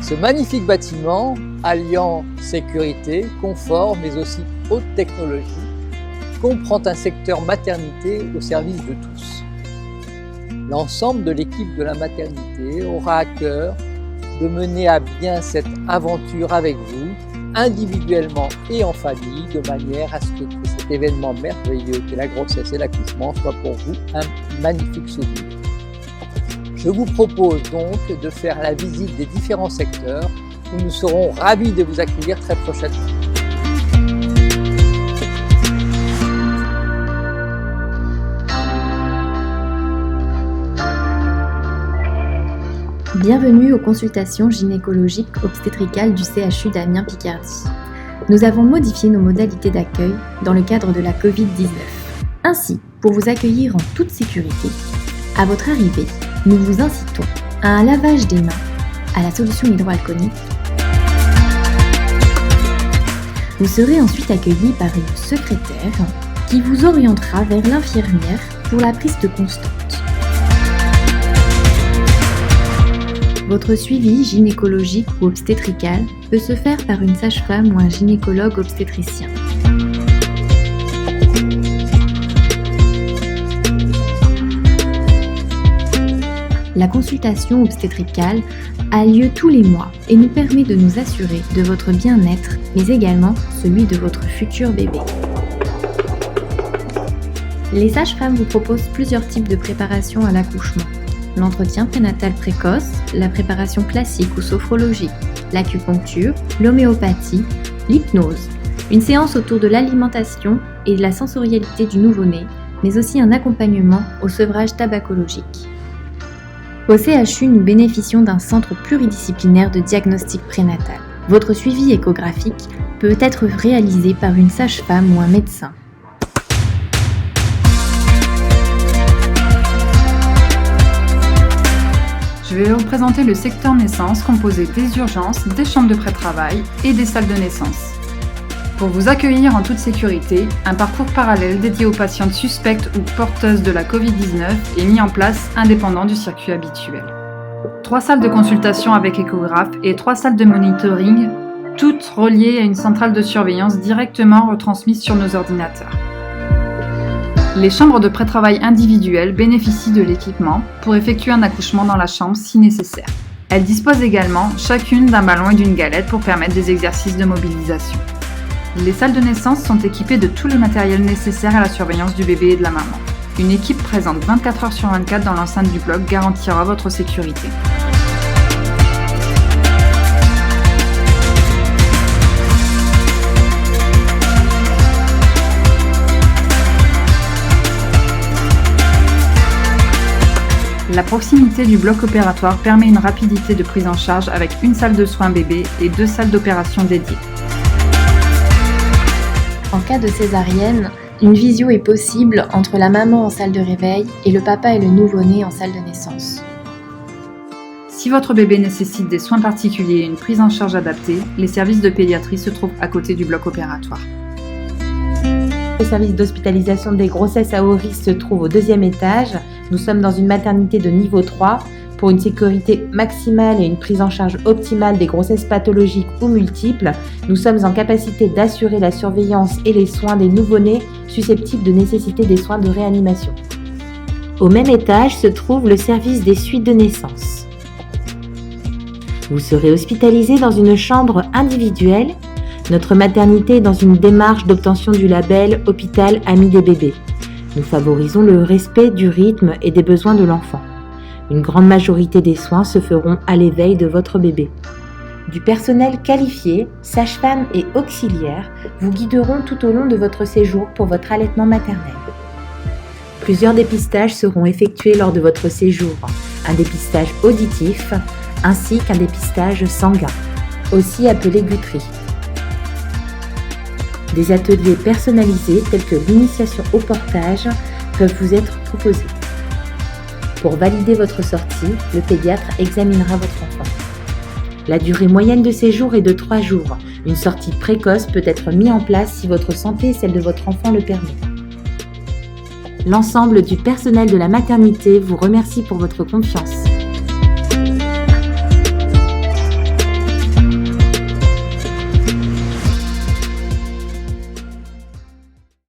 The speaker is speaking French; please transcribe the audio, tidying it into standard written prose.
Ce magnifique bâtiment, alliant sécurité, confort, mais aussi haute technologie, comprend un secteur maternité au service de tous. L'ensemble de l'équipe de la maternité aura à cœur de mener à bien cette aventure avec vous, individuellement et en famille, de manière à ce que cet événement merveilleux qu'est la grossesse et l'accouchement soit pour vous un magnifique souvenir. Je vous propose donc de faire la visite des différents secteurs où nous serons ravis de vous accueillir très prochainement. Bienvenue aux consultations gynécologiques obstétricales du CHU d'Amiens-Picardie. Nous avons modifié nos modalités d'accueil dans le cadre de la Covid-19. Ainsi, pour vous accueillir en toute sécurité, à votre arrivée, nous vous incitons à un lavage des mains, à la solution hydroalcoolique. Vous serez ensuite accueilli par une secrétaire qui vous orientera vers l'infirmière pour la prise de constante. Votre suivi gynécologique ou obstétrical peut se faire par une sage-femme ou un gynécologue obstétricien. La consultation obstétricale a lieu tous les mois et nous permet de nous assurer de votre bien-être, mais également celui de votre futur bébé. Les sages-femmes vous proposent plusieurs types de préparation à l'accouchement. L'entretien prénatal précoce, la préparation classique ou sophrologique, l'acupuncture, l'homéopathie, l'hypnose, une séance autour de l'alimentation et de la sensorialité du nouveau-né, mais aussi un accompagnement au sevrage tabacologique. Au CHU, nous bénéficions d'un centre pluridisciplinaire de diagnostic prénatal. Votre suivi échographique peut être réalisé par une sage-femme ou un médecin. Je vais vous présenter le secteur naissance composé des urgences, des chambres de pré-travail et des salles de naissance. Pour vous accueillir en toute sécurité, un parcours parallèle dédié aux patientes suspectes ou porteuses de la Covid-19 est mis en place indépendant du circuit habituel. 3 salles de consultation avec échographe et 3 salles de monitoring, toutes reliées à une centrale de surveillance directement retransmise sur nos ordinateurs. Les chambres de pré-travail individuelles bénéficient de l'équipement pour effectuer un accouchement dans la chambre si nécessaire. Elles disposent également chacune d'un ballon et d'une galette pour permettre des exercices de mobilisation. Les salles de naissance sont équipées de tout le matériel nécessaire à la surveillance du bébé et de la maman. Une équipe présente 24 heures sur 24 dans l'enceinte du bloc garantira votre sécurité. La proximité du bloc opératoire permet une rapidité de prise en charge avec une salle de soins bébé et 2 salles d'opération dédiées. En cas de césarienne, une visio est possible entre la maman en salle de réveil et le papa et le nouveau-né en salle de naissance. Si votre bébé nécessite des soins particuliers et une prise en charge adaptée, les services de pédiatrie se trouvent à côté du bloc opératoire. Le service d'hospitalisation des grossesses à haut risque se trouve au 2e étage. Nous sommes dans une maternité de niveau 3. Pour une sécurité maximale et une prise en charge optimale des grossesses pathologiques ou multiples, nous sommes en capacité d'assurer la surveillance et les soins des nouveau-nés susceptibles de nécessiter des soins de réanimation. Au même étage se trouve le service des suites de naissance. Vous serez hospitalisé dans une chambre individuelle. Notre maternité est dans une démarche d'obtention du label Hôpital Ami des bébés. Nous favorisons le respect du rythme et des besoins de l'enfant. Une grande majorité des soins se feront à l'éveil de votre bébé. Du personnel qualifié, sages-femmes et auxiliaires vous guideront tout au long de votre séjour pour votre allaitement maternel. Plusieurs dépistages seront effectués lors de votre séjour, un dépistage auditif ainsi qu'un dépistage sanguin, aussi appelé guterie. Des ateliers personnalisés tels que l'initiation au portage peuvent vous être proposés. Pour valider votre sortie, le pédiatre examinera votre enfant. La durée moyenne de séjour est de 3 jours. Une sortie précoce peut être mise en place si votre santé et celle de votre enfant le permet. L'ensemble du personnel de la maternité vous remercie pour votre confiance.